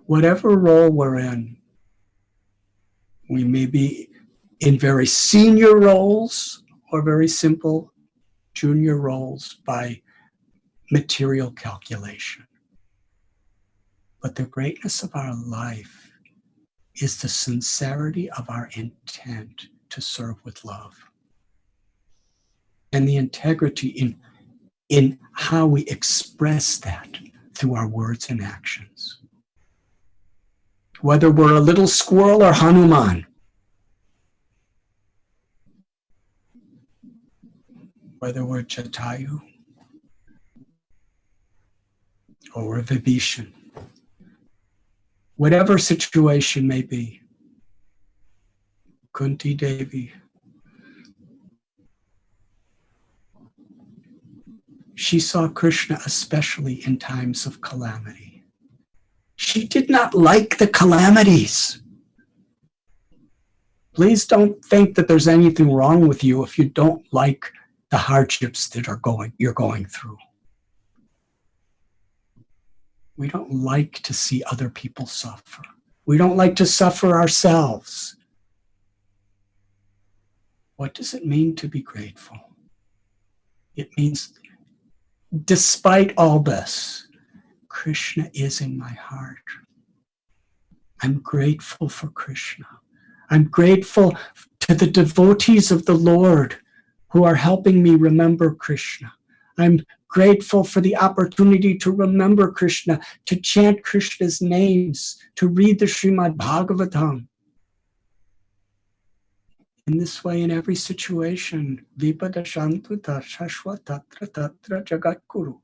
Whatever role we're in, we may be in very senior roles or very simple junior roles by material calculation. But the greatness of our life is the sincerity of our intent to serve with love. And the integrity in how we express that through our words and actions. Whether we're a little squirrel or Hanuman, whether we're Jatayu or we're Vibhishan, whatever situation may be, Kunti Devi, she saw Krishna especially in times of calamity. She did not like the calamities. Please don't think that there's anything wrong with you if you don't like the hardships that you're going through. We don't like to see other people suffer. We don't like to suffer ourselves. What does it mean to be grateful? It means, despite all this, Krishna is in my heart. I'm grateful for Krishna. I'm grateful to the devotees of the Lord who are helping me remember Krishna. I'm grateful for the opportunity to remember Krishna, to chant Krishna's names, to read the Srimad Bhagavatam. In this way, in every situation, Vipada Shantuta Shashwa Tatra Tatra Jagat Guru.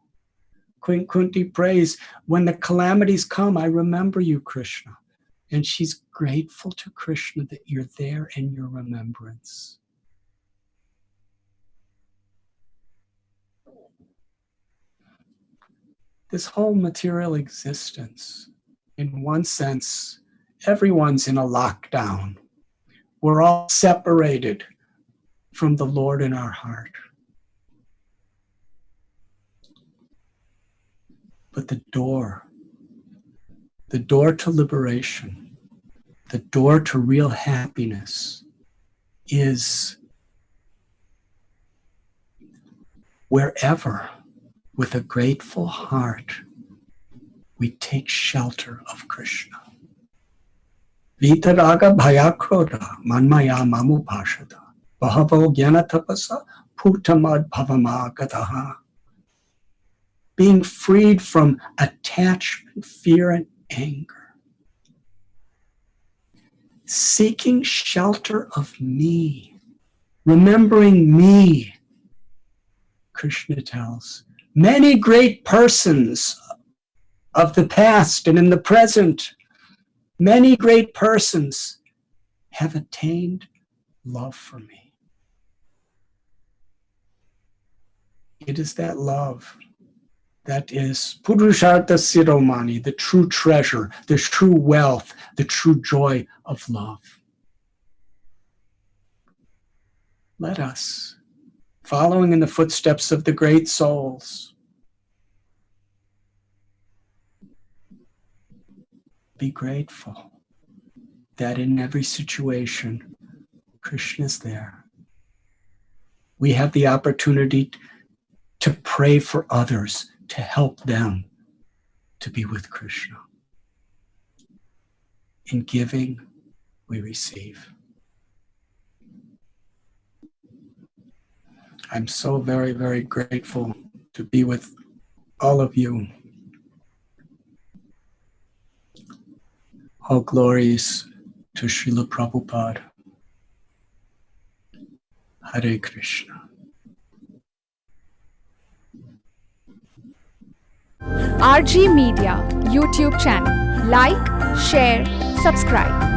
Queen Kunti prays, when the calamities come, I remember you, Krishna. And she's grateful to Krishna that you're there in your remembrance. This whole material existence, in one sense, everyone's in a lockdown. We're all separated from the Lord in our heart. But the door to liberation, the door to real happiness is wherever, with a grateful heart, we take shelter of Krishna. Vitaraga bhayakroda manmaya mamupashada bahavo jnanatapasa putamad bhavamagataha. Being freed from attachment, fear, and anger. Seeking shelter of me, remembering me, Krishna tells. Many great persons of the past and in the present, many great persons have attained love for me. It is that love that is Purushartha Siromani, the true treasure, the true wealth, the true joy of love. Let us, following in the footsteps of the great souls, be grateful that in every situation, Krishna is there. We have the opportunity to pray for others, to help them to be with Krishna. In giving, we receive. I'm so very, very grateful to be with all of you. All glories to Srila Prabhupada. Hare Krishna. RG Media YouTube channel. Like, share, subscribe.